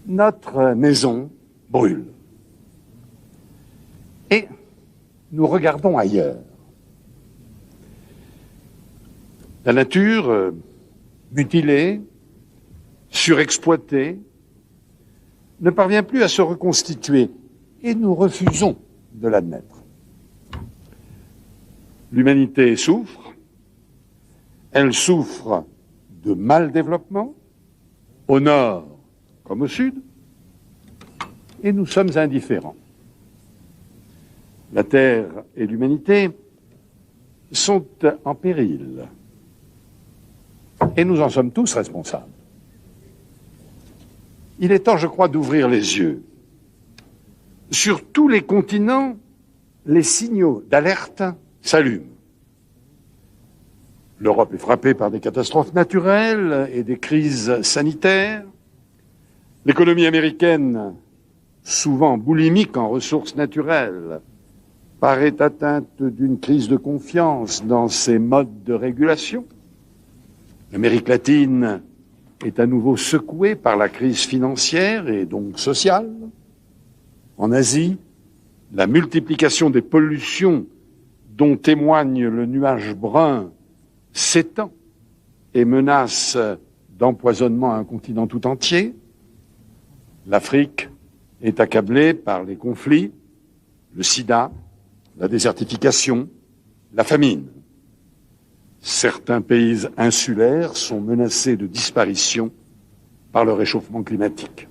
notre maison brûle. Et nous regardons ailleurs. La nature, mutilée, surexploitée, ne parvient plus à se reconstituer et nous refusons de l'admettre. L'humanité souffre, elle souffre de mal-développement, au nord comme au sud, et nous sommes indifférents. La Terre et l'humanité sont en péril, et nous en sommes tous responsables. Il est temps, je crois, d'ouvrir les yeux. Sur tous les continents, les signaux d'alerte s'allument. L'Europe est frappée par des catastrophes naturelles et des crises sanitaires. L'économie américaine, souvent boulimique en ressources naturelles, paraît atteinte d'une crise de confiance dans ses modes de régulation. L'Amérique latine est à nouveau secouée par la crise financière et donc sociale. En Asie, la multiplication des pollutions dont témoigne le nuage brun s'étend et menace d'empoisonnement un continent tout entier. L'Afrique est accablée par les conflits, le sida, la désertification, la famine. Certains pays insulaires sont menacés de disparition par le réchauffement climatique.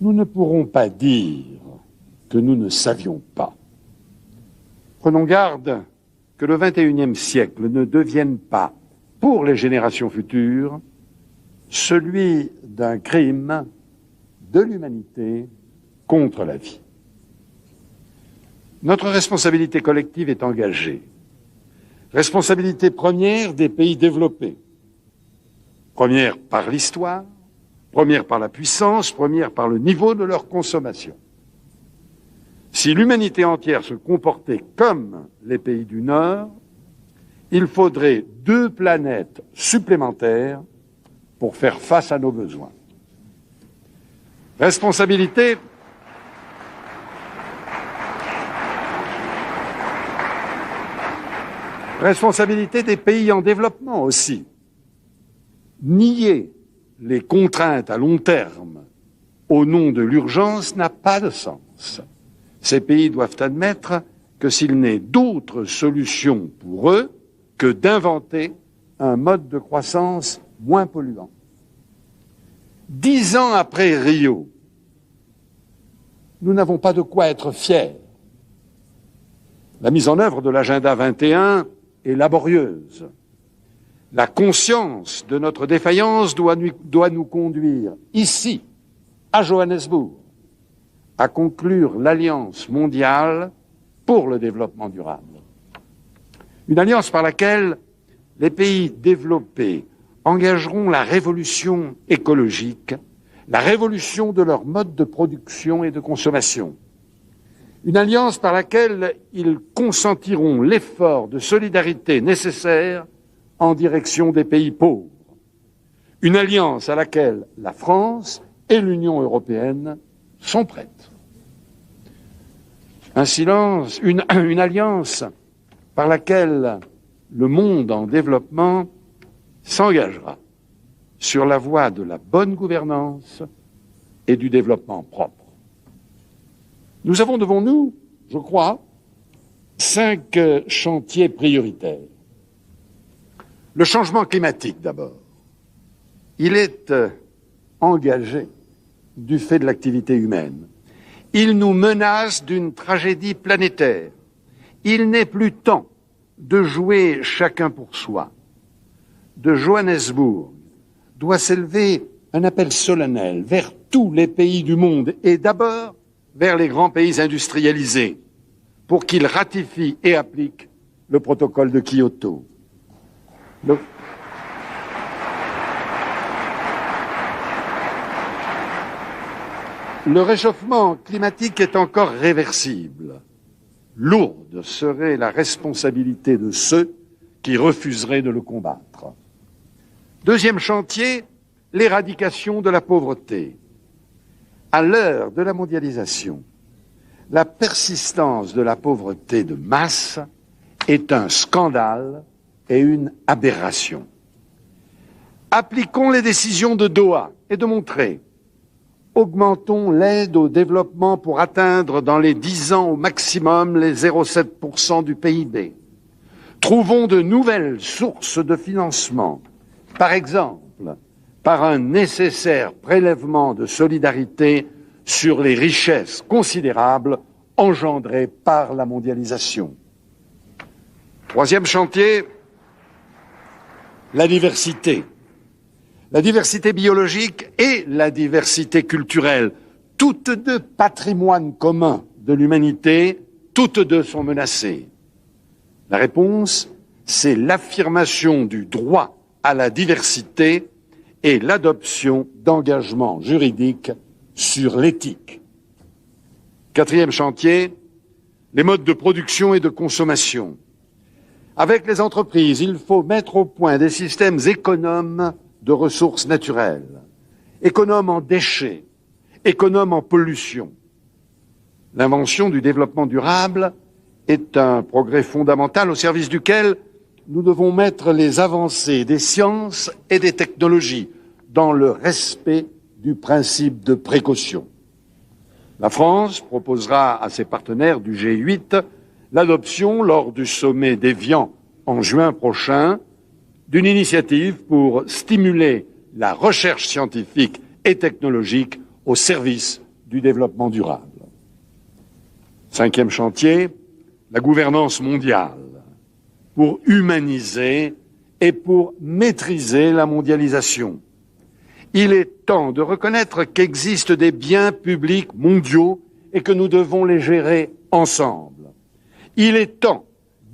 Nous ne pourrons pas dire que nous ne savions pas. Prenons garde que le XXIe siècle ne devienne pas, pour les générations futures, celui d'un crime de l'humanité contre la vie. Notre responsabilité collective est engagée. Responsabilité première des pays développés. Première par l'histoire, première par la puissance, première par le niveau de leur consommation. Si l'humanité entière se comportait comme les pays du Nord, il faudrait 2 planètes supplémentaires pour faire face à nos besoins. Responsabilité des pays en développement aussi. Nier les contraintes à long terme au nom de l'urgence n'a pas de sens. Ces pays doivent admettre que s'il n'est d'autre solution pour eux que d'inventer un mode de croissance moins polluant. 10 ans après Rio, nous n'avons pas de quoi être fiers. La mise en œuvre de l'agenda 21 est laborieuse. La conscience de notre défaillance doit nous conduire, ici, à Johannesburg, à conclure l'Alliance mondiale pour le développement durable. Une alliance par laquelle les pays développés engageront la révolution écologique, la révolution de leur mode de production et de consommation. Une alliance par laquelle ils consentiront l'effort de solidarité nécessaire en direction des pays pauvres. Une alliance à laquelle la France et l'Union européenne sont prêtes. Une alliance par laquelle le monde en développement s'engagera sur la voie de la bonne gouvernance et du développement propre. Nous avons devant nous, je crois, 5 chantiers prioritaires. Le changement climatique d'abord. Il est engagé du fait de l'activité humaine. Il nous menace d'une tragédie planétaire. Il n'est plus temps de jouer chacun pour soi. De Johannesburg doit s'élever un appel solennel vers tous les pays du monde et d'abord vers les grands pays industrialisés pour qu'ils ratifient et appliquent le protocole de Kyoto. Le réchauffement climatique est encore réversible. Lourde serait la responsabilité de ceux qui refuseraient de le combattre. Deuxième chantier, l'éradication de la pauvreté. À l'heure de la mondialisation, la persistance de la pauvreté de masse est un scandale et une aberration. Appliquons les décisions de Doha et de Monterrey. Augmentons l'aide au développement pour atteindre dans les 10 ans au maximum les 0,7% du PIB. Trouvons de nouvelles sources de financement, par exemple par un nécessaire prélèvement de solidarité sur les richesses considérables engendrées par la mondialisation. Troisième chantier, la diversité. La diversité biologique et la diversité culturelle, toutes deux patrimoines communs de l'humanité, toutes deux sont menacées. La réponse, c'est l'affirmation du droit à la diversité et l'adoption d'engagements juridiques sur l'éthique. Quatrième chantier, les modes de production et de consommation. Avec les entreprises, il faut mettre au point des systèmes économes de ressources naturelles, économes en déchets, économes en pollution. L'invention du développement durable est un progrès fondamental au service duquel nous devons mettre les avancées des sciences et des technologies dans le respect du principe de précaution. La France proposera à ses partenaires du G8 l'adoption, lors du sommet d'Évian en juin prochain, d'une initiative pour stimuler la recherche scientifique et technologique au service du développement durable. Cinquième chantier, la gouvernance mondiale pour humaniser et pour maîtriser la mondialisation. Il est temps de reconnaître qu'existent des biens publics mondiaux et que nous devons les gérer ensemble. Il est temps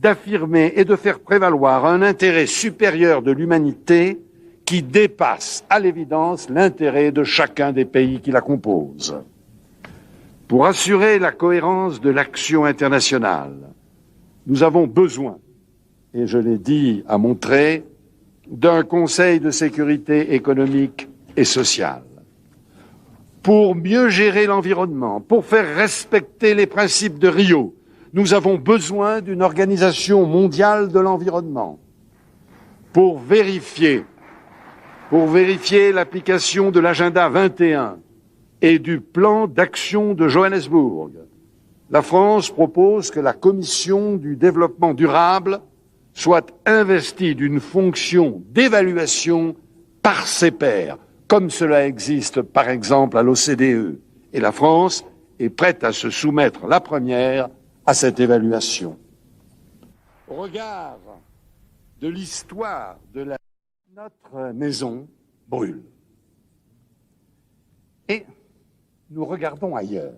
d'affirmer et de faire prévaloir un intérêt supérieur de l'humanité qui dépasse, à l'évidence, l'intérêt de chacun des pays qui la composent. Pour assurer la cohérence de l'action internationale, nous avons besoin, et je l'ai dit à Monterrey, d'un Conseil de sécurité économique et sociale. Pour mieux gérer l'environnement, pour faire respecter les principes de Rio, nous avons besoin d'une organisation mondiale de l'environnement pour vérifier l'application de l'agenda 21 et du plan d'action de Johannesburg. La France propose que la Commission du développement durable soit investie d'une fonction d'évaluation par ses pairs, comme cela existe par exemple à l'OCDE. Et la France est prête à se soumettre la première à cette évaluation. Au regard de l'histoire de notre maison brûle. Et nous regardons ailleurs.